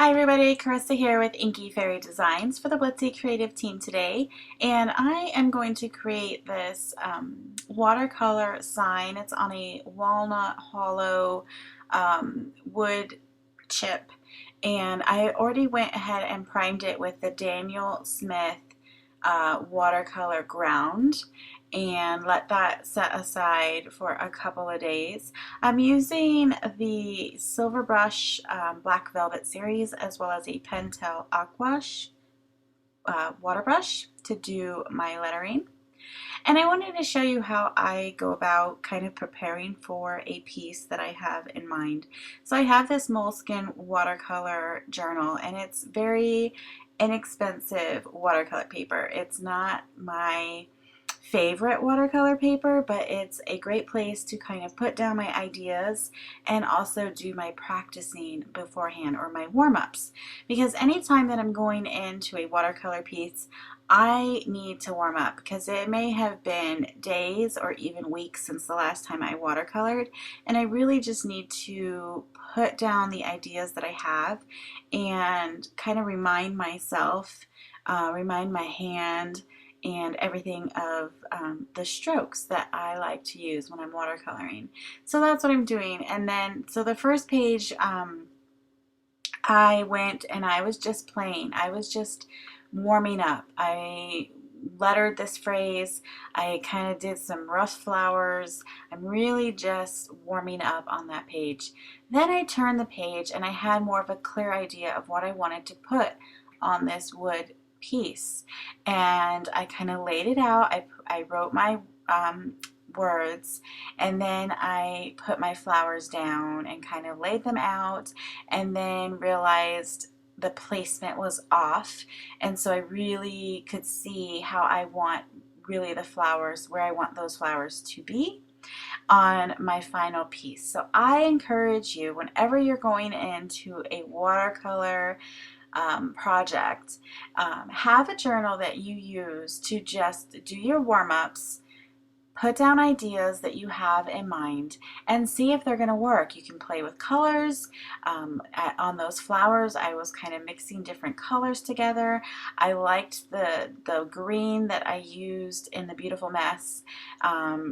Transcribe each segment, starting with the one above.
Hi everybody, Carissa here with Inky Fairy Designs for the Blitzy Creative Team today, and I am going to create this watercolor sign. It's on a Walnut Hollow wood chip, and I already went ahead and primed it with the Daniel Smith watercolor ground and let that set aside for a couple of days. I'm using the Silver Brush Black Velvet series as well as a Pentel Aquash water brush to do my lettering. And I wanted to show you how I go about kind of preparing for a piece that I have in mind. So I have this moleskin watercolor journal, and it's very inexpensive watercolor paper. It's not my favorite watercolor paper, but it's a great place to kind of put down my ideas and also do my practicing beforehand or my warm-ups, because anytime that I'm going into a watercolor piece I need to warm up, because it may have been days or even weeks since the last time I watercolored, and I really just need to put down the ideas that I have and kind of remind myself, remind my hand and everything of the strokes that I like to use when I'm watercoloring. So that's what I'm doing. And then, so the first page, I went and I was just playing. I was just warming up. I lettered this phrase. I kind of did some rough flowers. I'm really just warming up on that page. Then I turned the page and I had more of a clear idea of what I wanted to put on this wood piece, and I kind of laid it out. I wrote my words, and then I put my flowers down and kind of laid them out, and then realized the placement was off, and so I really could see how I want really the flowers, where I want those flowers to be on my final piece. So I encourage you, whenever you're going into a watercolor project, have a journal that you use to just do your warm-ups, put down ideas that you have in mind, and see if they're going to work. You can play with colors. On those flowers, I was kind of mixing different colors together. I liked the green that I used in the Beautiful Mess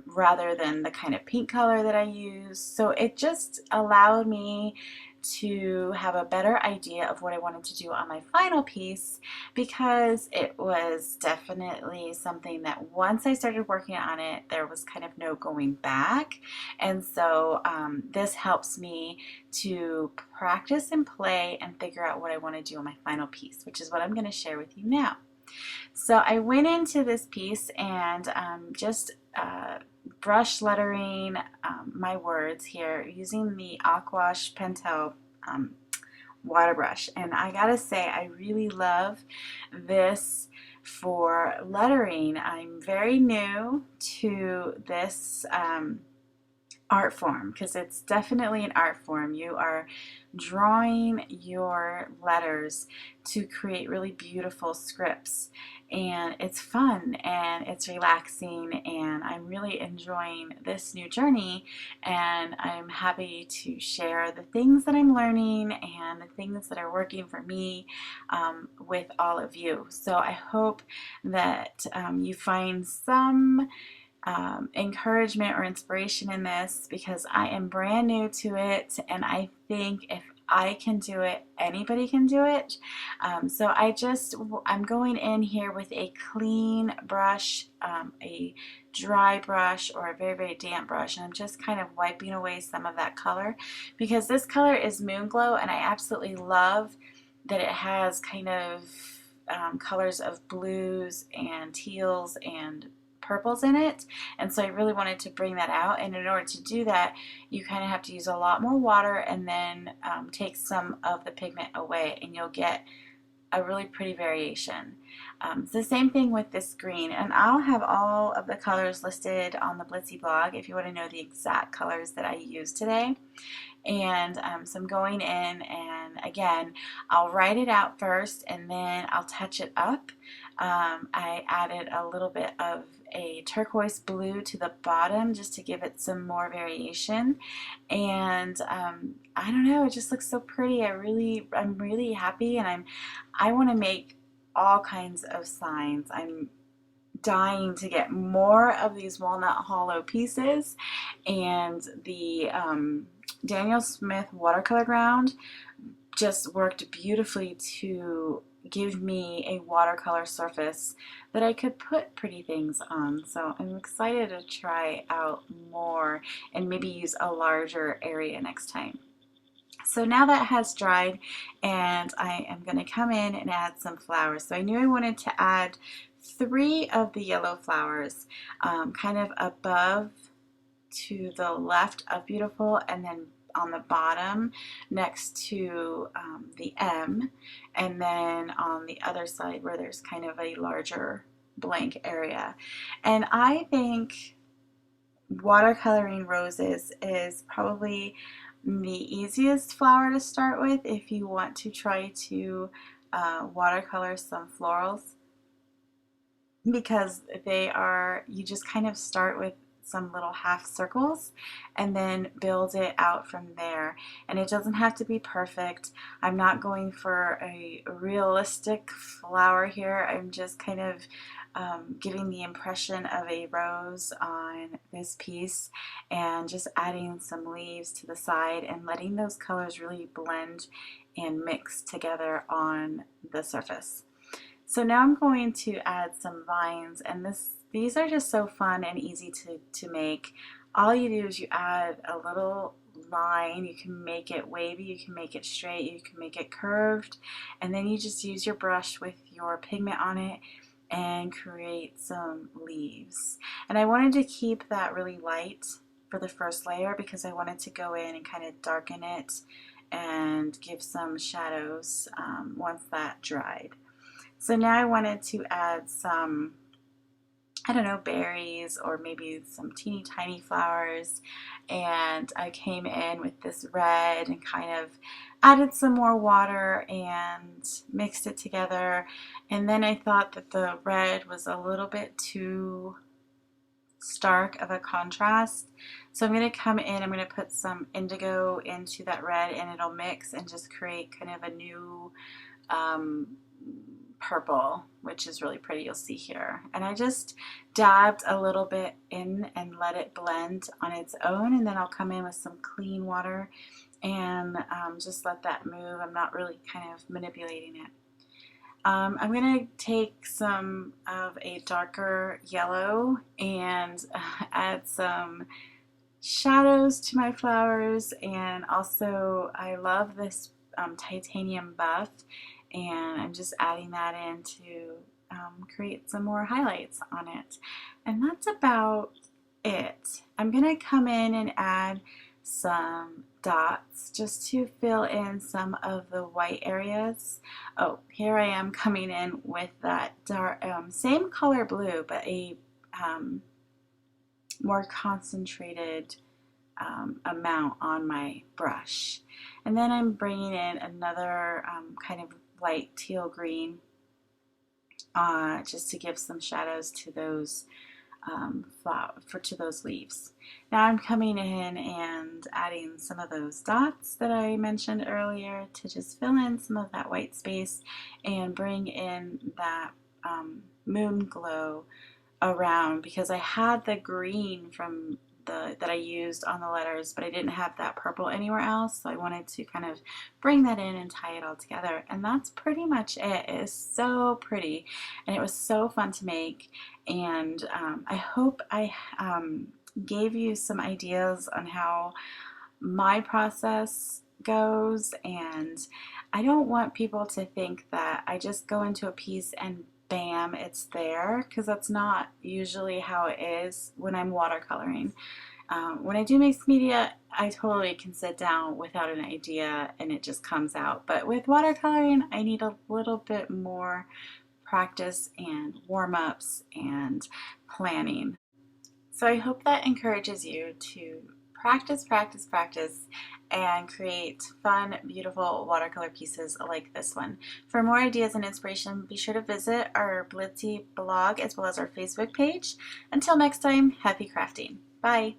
rather than the kind of pink color that I used. So it just allowed me to have a better idea of what I wanted to do on my final piece, because it was definitely something that once I started working on it, there was kind of no going back. And so this helps me to practice and play and figure out what I want to do on my final piece, which is what I'm going to share with you now. So I went into this piece and just brush lettering my words here using the Aquash Pentel water brush. And I gotta say, I really love this for lettering. I'm very new to this art form, because it's definitely an art form. You are drawing your letters to create really beautiful scripts, and it's fun and it's relaxing, and I'm really enjoying this new journey, and I'm happy to share the things that I'm learning and the things that are working for me with all of you. So I hope that you find some encouragement or inspiration in this, because I am brand new to it, and I think if I can do it, anybody can do it. So I'm going in here with a clean brush, a dry brush or a very, very damp brush, and I'm just kind of wiping away some of that color, because this color is Moon Glow, and I absolutely love that it has kind of colors of blues and teals and purples in it, and so I really wanted to bring that out. And in order to do that, you kind of have to use a lot more water and then take some of the pigment away, and you'll get a really pretty variation. It's the same thing with this green, and I'll have all of the colors listed on the Blitzy blog if you want to know the exact colors that I used today. And so I'm going in, and again, I'll write it out first and then I'll touch it up I added a little bit of a turquoise blue to the bottom just to give it some more variation. And I don't know, it just looks so pretty. I'm really happy, and I want to make all kinds of signs. I'm dying to get more of these Walnut Hollow pieces, and the Daniel Smith watercolor ground just worked beautifully to give me a watercolor surface that I could put pretty things on. So I'm excited to try out more and maybe use a larger area next time. So now that has dried, and I am going to come in and add some flowers. So I knew I wanted to add 3 of the yellow flowers, kind of above to the left of beautiful, and then on the bottom next to the M, and then on the other side where there's kind of a larger blank area. And I think watercoloring roses is probably the easiest flower to start with if you want to try to watercolor some florals, because you just kind of start with some little half circles and then build it out from there. And it doesn't have to be perfect. I'm not going for a realistic flower here. I'm just kind of giving the impression of a rose on this piece and just adding some leaves to the side and letting those colors really blend and mix together on the surface. So now I'm going to add some vines, and these are just so fun and easy to make. All you do is you add a little line. You can make it wavy, you can make it straight, you can make it curved, and then you just use your brush with your pigment on it and create some leaves. And I wanted to keep that really light for the first layer because I wanted to go in and kind of darken it and give some shadows once that dried. So now I wanted to add some, I don't know, berries or maybe some teeny tiny flowers, and I came in with this red and kind of added some more water and mixed it together. And then I thought that the red was a little bit too stark of a contrast, so I'm going to come in, I'm going to put some indigo into that red, and it'll mix and just create kind of a new purple, which is really pretty. You'll see here. And I just dabbed a little bit in and let it blend on its own, and then I'll come in with some clean water and just let that move. I'm not really kind of manipulating it. I'm going to take some of a darker yellow and add some shadows to my flowers, and also I love this titanium buff, and I'm just adding that in to create some more highlights on it. And that's about it. I'm going to come in and add some dots just to fill in some of the white areas. Oh, here I am coming in with that dark, same color blue, but a more concentrated amount on my brush. And then I'm bringing in another kind of light teal green just to give some shadows to those to those leaves. Now I'm coming in and adding some of those dots that I mentioned earlier to just fill in some of that white space and bring in that moon glow around, because I had the green from that I used on the letters, but I didn't have that purple anywhere else, so I wanted to kind of bring that in and tie it all together. And that's pretty much it. It is so pretty, and it was so fun to make, and I hope I gave you some ideas on how my process goes. And I don't want people to think that I just go into a piece and bam, it's there, because that's not usually how it is when I'm watercoloring. When I do mixed media, I totally can sit down without an idea and it just comes out. But with watercoloring, I need a little bit more practice and warm-ups and planning. So I hope that encourages you to practice, practice, practice, and create fun, beautiful watercolor pieces like this one. For more ideas and inspiration, be sure to visit our Blitzy blog as well as our Facebook page. Until next time, happy crafting. Bye.